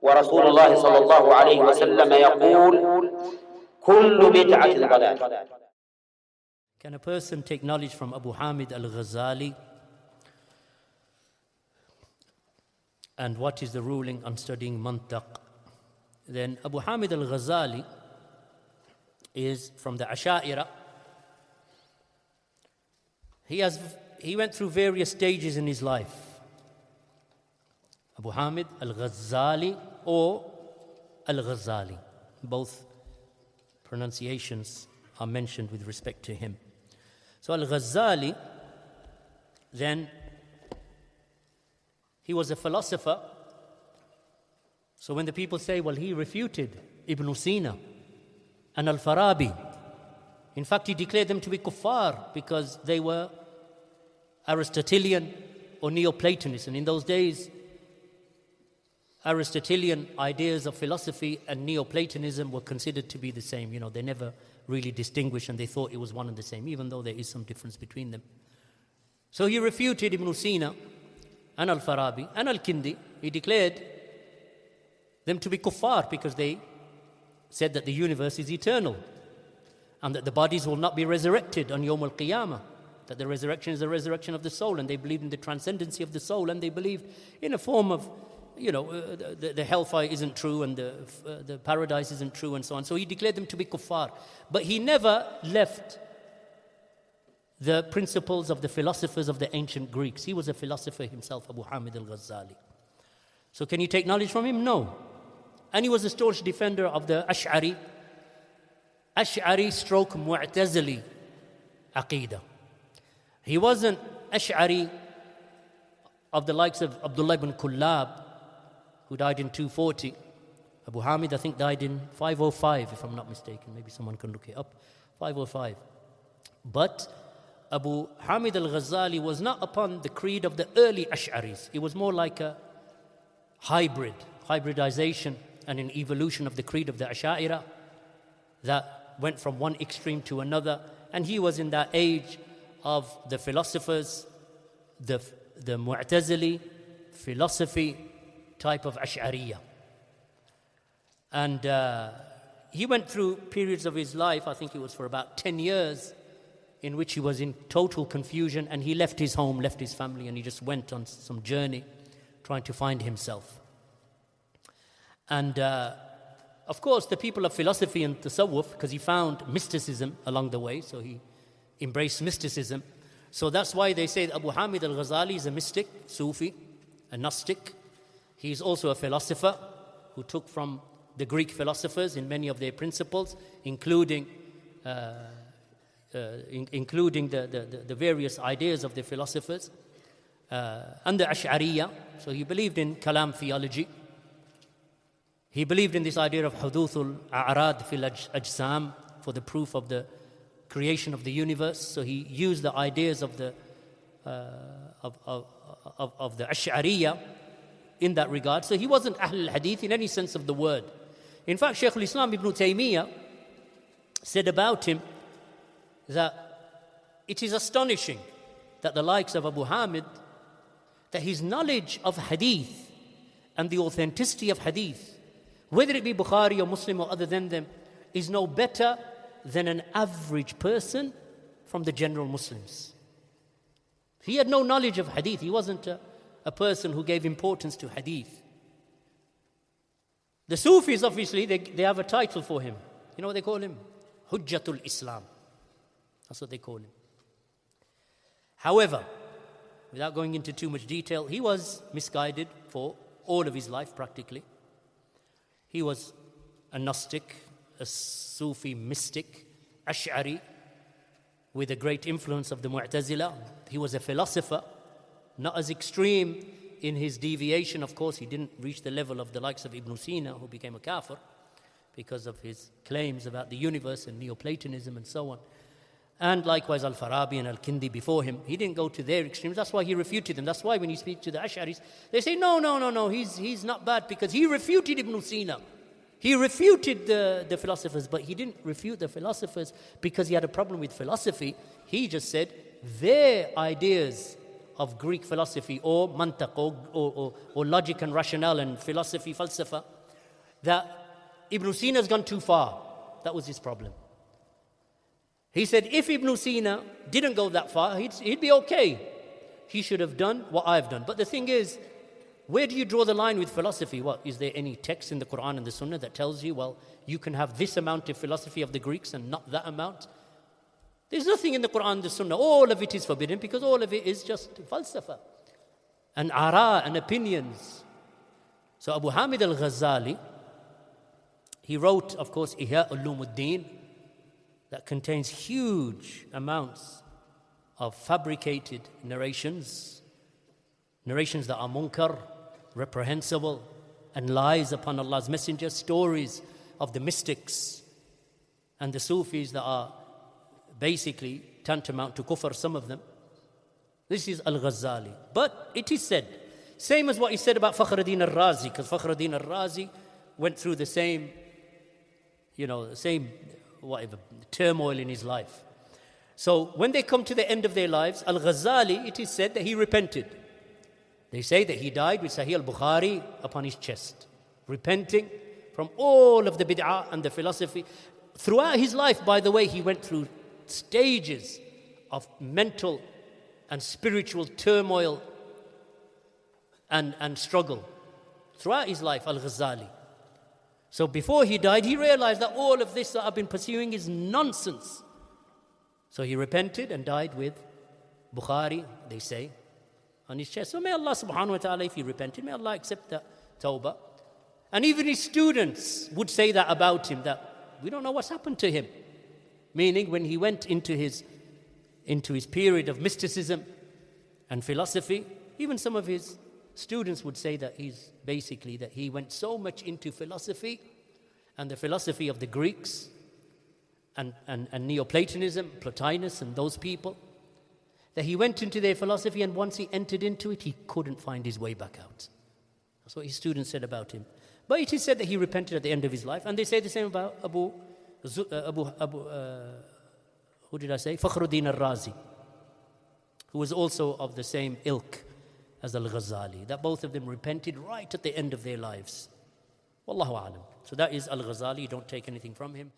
ورسول الله صلى الله عليه وسلم يقول كل بدعة ضلالة. Can a person take knowledge from Abu Hamid al-Ghazali? And what is the ruling on studying Mantaq? Then Abu Hamid al-Ghazali is from the Asha'ira. He went through various stages in his life. Abu Hamid al-Ghazali or al-Ghazali. Both pronunciations are mentioned with respect to him. So al-Ghazali, then he was a philosopher. So when the people say, well, he refuted Ibn Sina and Al-Farabi, in fact, he declared them to be kuffar because they were Aristotelian or Neoplatonists. And in those days, Aristotelian ideas of philosophy and Neoplatonism were considered to be the same. They never really distinguished, and they thought it was one and the same, even though there is some difference between them. So he refuted Ibn Sina and Al-Farabi and Al-Kindi. He declared them to be kuffar because they said that the universe is eternal and that the bodies will not be resurrected on Yawm al-Qiyamah, that the resurrection is the resurrection of the soul, and they believed in the transcendency of the soul, and they believed in a form of the hellfire isn't true and the paradise isn't true and so on. So he declared them to be kuffar. But he never left the principles of the philosophers of the ancient Greeks. He was a philosopher himself, Abu Hamid al-Ghazali. So can you take knowledge from him? No. And he was a staunch defender of the Ash'ari stroke Mu'tazili Aqidah. He wasn't Ash'ari of the likes of Abdullah ibn Kullab, who died in 240. Abu Hamid, I think, died in 505, if I'm not mistaken. Maybe someone can look it up. 505. But Abu Hamid al-Ghazali was not upon the creed of the early Ash'aris. It was more like a hybridization and an evolution of the creed of the Ash'ira that went from one extreme to another. And he was in that age of the philosophers, the Mu'tazili philosophy type of Ash'ariyah. And he went through periods of his life, I think it was for about 10 years, in which he was in total confusion, and he left his home, left his family, and he just went on some journey trying to find himself. And of course, the people of philosophy and tasawwuf, because he found mysticism along the way, so he embraced mysticism. So that's why they say that Abu Hamid al-Ghazali is a mystic, Sufi, a Gnostic. He is also a philosopher who took from the Greek philosophers in many of their principles, including the various ideas of the philosophers and the Ash'ariyah. So he believed in Kalam theology. He believed in this idea of Huduthul A'rad fil Ajsam for the proof of the creation of the universe. So he used the ideas of the Ash'ariyah in that regard. So he wasn't Ahl al-Hadith in any sense of the word. In fact, Shaykh al-Islam Ibn Taymiyyah said about him that it is astonishing that the likes of Abu Hamid, that his knowledge of Hadith and the authenticity of Hadith, whether it be Bukhari or Muslim or other than them, is no better than an average person from the general Muslims. He had no knowledge of Hadith. He wasn't a person who gave importance to Hadith. The Sufis, obviously, they have a title for him. You know what they call him? Hujjatul Islam. That's what they call him. However, without going into too much detail, he was misguided for all of his life practically. He was a Gnostic, a Sufi mystic, Ash'ari, with a great influence of the Mu'tazila. He was a philosopher, not as extreme in his deviation. Of course, he didn't reach the level of the likes of Ibn Sina, who became a kafir because of his claims about the universe and Neoplatonism and so on. And likewise Al-Farabi and Al-Kindi before him. He didn't go to their extremes. That's why he refuted them. That's why when you speak to the Ash'aris, they say, no, he's not bad because he refuted Ibn Sina. He refuted the philosophers, but he didn't refute the philosophers because he had a problem with philosophy. He just said their ideas of Greek philosophy or mantaq or logic and rationale and philosophy, falsafa, that Ibn Sina has gone too far. That was his problem. He said, if Ibn Sina didn't go that far, he'd be okay. He should have done what I've done. But the thing is, where do you draw the line with philosophy? What, is there any text in the Quran and the Sunnah that tells you, well, you can have this amount of philosophy of the Greeks and not that amount? There's nothing in the Quran and the Sunnah. All of it is forbidden because all of it is just falsafa and ara and opinions. So Abu Hamid al-Ghazali, he wrote, of course, Ihya Ulumuddin, that contains huge amounts of fabricated narrations that are munkar, reprehensible, and lies upon Allah's Messenger, stories of the mystics and the Sufis that are basically tantamount to kufr, some of them. This is Al-Ghazali. But it is said, same as what he said about Fakhruddin al-Razi, because Fakhruddin al-Razi went through the same turmoil in his life. So when they come to the end of their lives, Al-Ghazali, it is said that he repented. They say that he died with Sahih al-Bukhari upon his chest, repenting from all of the bid'ah and the philosophy. Throughout his life, by the way, he went through stages of mental and spiritual turmoil and struggle. Throughout his life, Al-Ghazali. So before he died, he realized that all of this that I've been pursuing is nonsense. So he repented and died with Bukhari, they say, on his chest. So may Allah subhanahu wa ta'ala, if he repented, may Allah accept that tawbah. And even his students would say that about him, that we don't know what's happened to him. Meaning when he went into his period of mysticism and philosophy, even some of his students would say that he went so much into philosophy and the philosophy of the Greeks and Neoplatonism, Plotinus and those people, that he went into their philosophy, and once he entered into it, he couldn't find his way back out. That's what his students said about him. But it is said that he repented at the end of his life, and they say the same about Fakhruddin al-Razi, who was also of the same ilk as Al-Ghazali, that both of them repented right at the end of their lives. Wallahu a'lam. So that is Al-Ghazali. You don't take anything from him.